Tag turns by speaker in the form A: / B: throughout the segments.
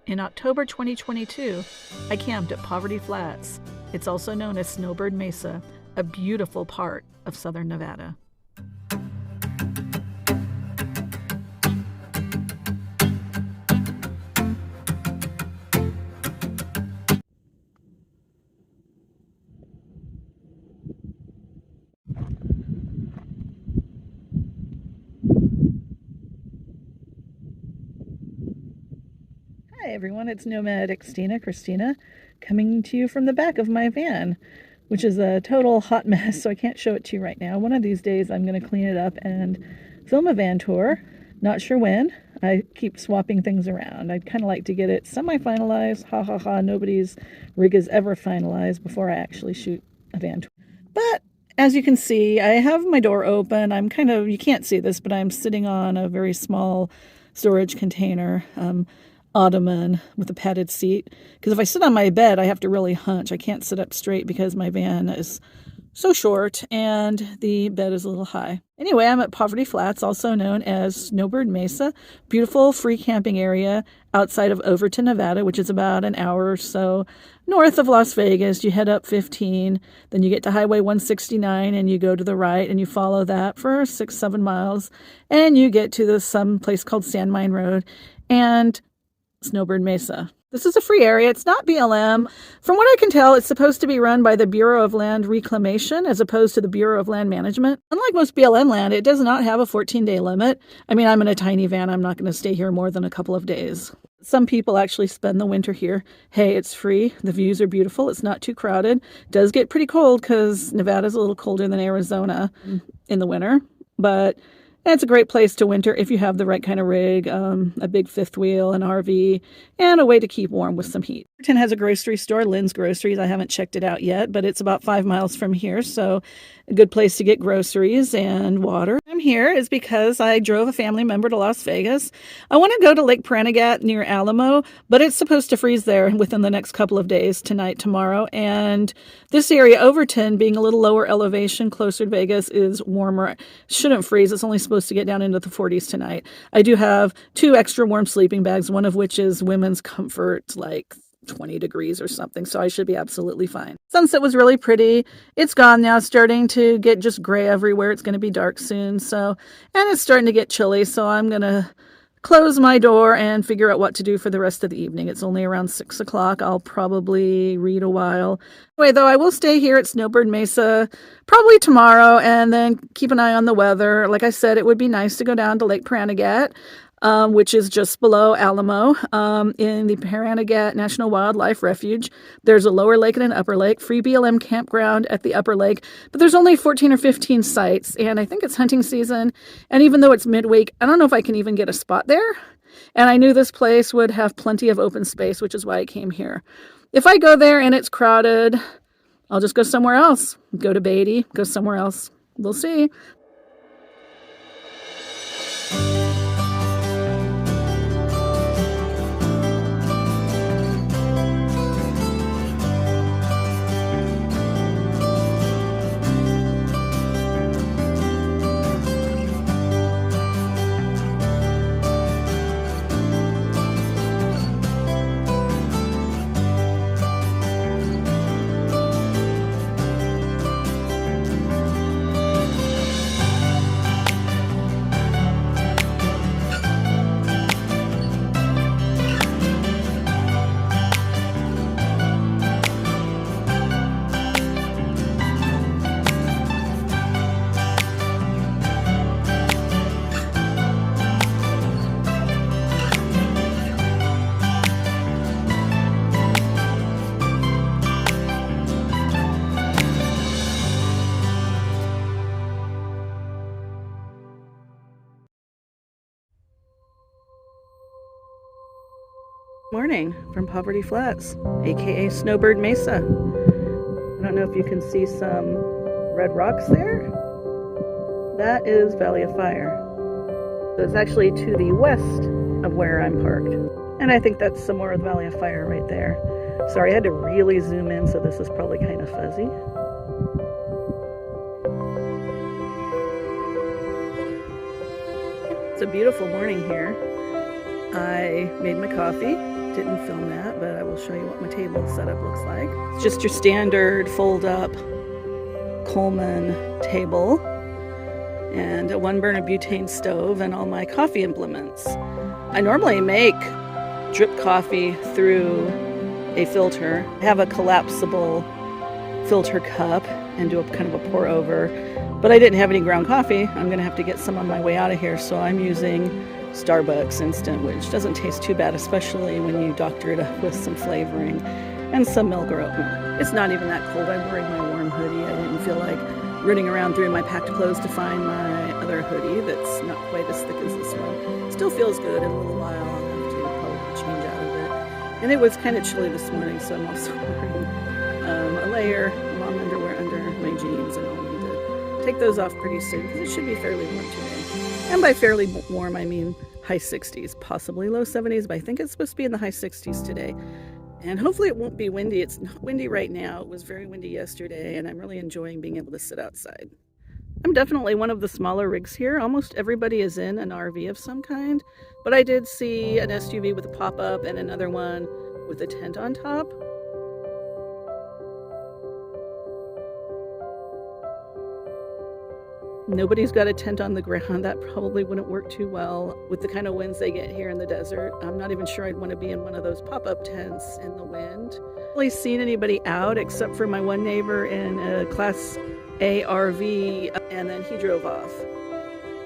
A: In October 2022, I camped at Poverty Flats. It's also known as Snowbird Mesa, a beautiful part of southern Nevada. Hi everyone, it's Nomadic Christina, coming to you from the back of my van, which is a total hot mess, so I can't show it to you right now. One of these days I'm going to clean it up and film a van tour. Not sure when. I keep swapping things around. I'd kind of like to get it semi-finalized. Ha ha ha, nobody's rig is ever finalized before I actually shoot a van tour. But as you can see, I have my door open. You can't see this, but I'm sitting on a very small storage container. Ottoman with a padded seat, because if I sit on my bed I have to really hunch. I can't sit up straight because my van is so short and the bed is a little high. Anyway, I'm at Poverty Flats, also known as Snowbird Mesa, beautiful free camping area outside of Overton, Nevada, which is about an hour or so north of Las Vegas. You head up 15, then you get to Highway 169 and you go to the right and you follow that for 6-7 miles and you get to some place called Sand Mine Road and Snowbird Mesa. This is a free area. It's not BLM. From what I can tell, it's supposed to be run by the Bureau of Land Reclamation as opposed to the Bureau of Land Management. Unlike most BLM land, it does not have a 14-day limit. I mean, I'm in a tiny van. I'm not going to stay here more than a couple of days. Some people actually spend the winter here. Hey, it's free. The views are beautiful. It's not too crowded. It does get pretty cold because Nevada's a little colder than Arizona in the winter, but it's a great place to winter if you have the right kind of rig, a big fifth wheel, an RV, and a way to keep warm with some heat. Overton has a grocery store, Lynn's Groceries. I haven't checked it out yet, but it's about 5 miles from here, so a good place to get groceries and water. I'm here is because I drove a family member to Las Vegas. I want to go to Lake Pranagat near Alamo, but it's supposed to freeze there within the next couple of days, tonight, tomorrow, and this area, Overton, being a little lower elevation, closer to Vegas, is warmer. Shouldn't freeze. It's only supposed to get down into the 40s tonight. I do have 2 extra warm sleeping bags, one of which is women's comfort, like 20 degrees or something, so I should be absolutely fine. Sunset was really pretty. It's gone now. It's starting to get just gray everywhere. It's going to be dark soon, and it's starting to get chilly, so I'm going to close my door and figure out what to do for the rest of the evening. It's only around 6 o'clock. I'll probably read a while. Anyway, though, I will stay here at Snowbird Mesa probably tomorrow and then keep an eye on the weather. Like I said, it would be nice to go down to Lake Pranagat, which is just below Alamo, in the Pranagat National Wildlife Refuge. There's a lower lake and an upper lake, free BLM campground at the upper lake, but there's only 14 or 15 sites, and I think it's hunting season, and even though it's midweek, I don't know if I can even get a spot there, and I knew this place would have plenty of open space, which is why I came here. If I go there and it's crowded, I'll just go somewhere else, go to Beatty, go somewhere else. We'll see. Morning from Poverty Flats, aka Snowbird Mesa. I don't know if you can see some red rocks there. That is Valley of Fire. So it's actually to the west of where I'm parked. And I think that's somewhere with Valley of Fire right there. Sorry, I had to really zoom in, so this is probably kind of fuzzy. It's a beautiful morning here. I made my coffee. Didn't film that, but I will show you what my table setup looks like. It's just your standard fold-up Coleman table and a 1-burner butane stove and all my coffee implements. I normally make drip coffee through a filter. I have a collapsible filter cup and do a kind of a pour over, but I didn't have any ground coffee. I'm gonna have to get some on my way out of here, so I'm using Starbucks Instant, which doesn't taste too bad, especially when you doctor it up with some flavoring and some milk or oat milk. It's not even that cold. I'm wearing my warm hoodie. I didn't feel like running around through my packed clothes to find my other hoodie that's not quite as thick as this one. Still feels good. In a little while I'll have to probably change out of it. And it was kind of chilly this morning, so I'm also wearing a layer, long underwear under my jeans, and I'll need to take those off pretty soon because it should be fairly warm today. And by fairly warm, I mean high 60s, possibly low 70s, but I think it's supposed to be in the high 60s today. And hopefully it won't be windy. It's not windy right now. It was very windy yesterday, and I'm really enjoying being able to sit outside. I'm definitely one of the smaller rigs here. Almost everybody is in an RV of some kind, but I did see an SUV with a pop-up and another one with a tent on top. Nobody's got a tent on the ground. That probably wouldn't work too well with the kind of winds they get here in the desert. I'm not even sure I'd want to be in one of those pop-up tents in the wind. I haven't really seen anybody out except for my one neighbor in a Class A RV, and then he drove off.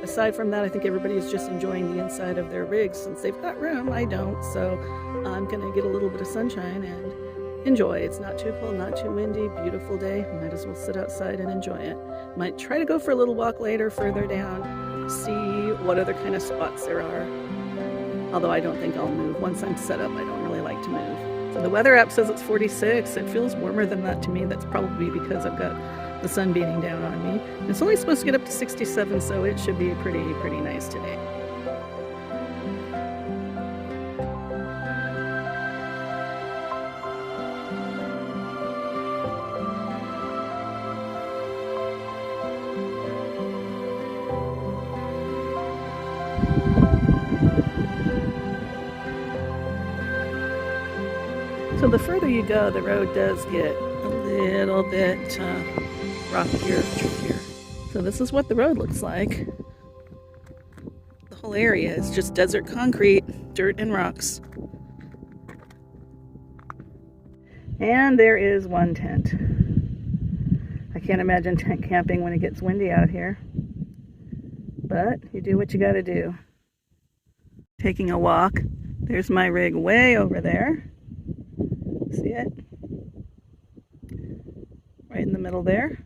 A: Aside from that, I think everybody's just enjoying the inside of their rigs since they've got room. I don't, so I'm gonna get a little bit of sunshine and enjoy. It's not too cold, not too windy, beautiful day. Might as well sit outside and enjoy it. Might try to go for a little walk later further down, see what other kind of spots there are. Although I don't think I'll move. Once I'm set up, I don't really like to move. So the weather app says it's 46. It feels warmer than that to me. That's probably because I've got the sun beating down on me. It's only supposed to get up to 67, so it should be pretty nice today. So the further you go, the road does get a little bit rockier, trickier. So this is what the road looks like. The whole area is just desert concrete, dirt and rocks. And there is one tent. I can't imagine tent camping when it gets windy out here. But you do what you gotta do. Taking a walk. There's my rig way over there. See it? Right in the middle there.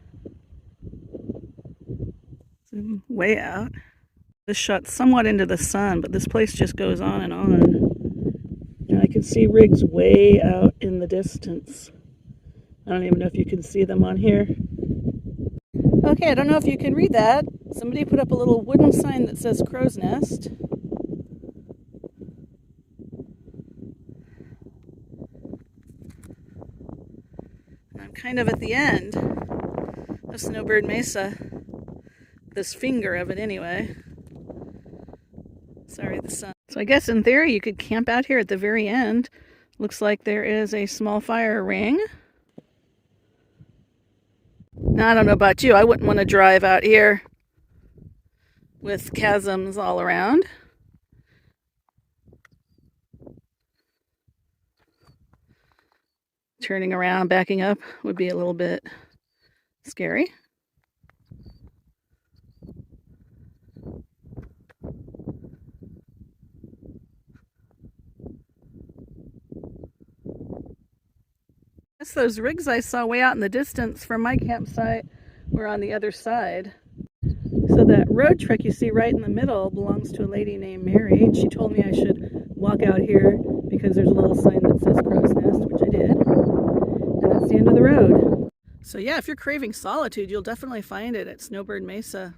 A: Zoom way out. This shot's somewhat into the sun, but this place just goes on and on. And I can see rigs way out in the distance. I don't even know if you can see them on here. Okay, I don't know if you can read that. Somebody put up a little wooden sign that says Crow's Nest. I'm kind of at the end of Snowbird Mesa. This finger of it anyway. Sorry, the sun. So I guess in theory you could camp out here at the very end. Looks like there is a small fire ring. Now I don't know about you, I wouldn't want to drive out here with chasms all around. Turning around, backing up would be a little bit scary. I guess those rigs I saw way out in the distance from my campsite were on the other side. So that road truck you see right in the middle belongs to a lady named Mary, and she told me I should walk out here because there's a little sign that says Crow's Nest, which I did. And that's the end of the road. So yeah, if you're craving solitude, you'll definitely find it at Snowbird Mesa.